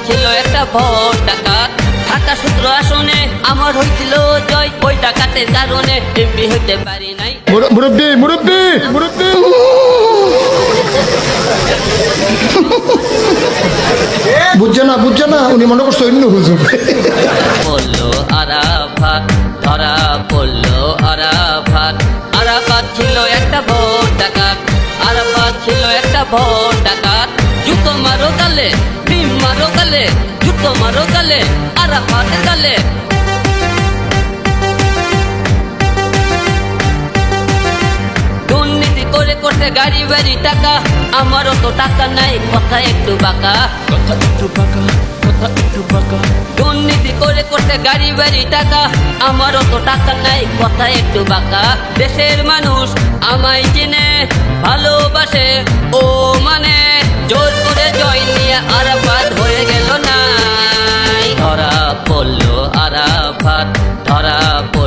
ছিল একটা ভোট ডাকাত। ঢাকা সূত্র আসনে আমার হয়েছিল জয়, ওই ডাকাতের কারণে এমপি হইতে পারি নাই। মুরব্বি মুরব্বি মুরব্বি বুঝছে না উনি মনে করছে অন্য হুজুর। বললো আরাফাত, ধরা পড়লো আরাফাত। আরাফাত ছিল একটা ভোট ডাকাত, আরাফাত ছিল একটা ভোট ডাকাত। জুতো মারো গালে, ডিম মারো গালে, জুতো মারো গালে, আরাফাতের গালে। দুর্নীতি করে করতে গাড়ি বাড়ি টাকা, আমারও তো টাকা নাই, কথা একটু বাঁকা, কথা একটু বাঁকা, কথা একটু বাঁকা। দুর্নীতি করে করতে গাড়ি বাড়ি টাকা, আমারও তো টাকা নাই, কথা একটু বাঁকা। দেশের মানুষ আমায় চিনে ভালোবাসে, ও মানে জোর করে জয় নিয়ে আর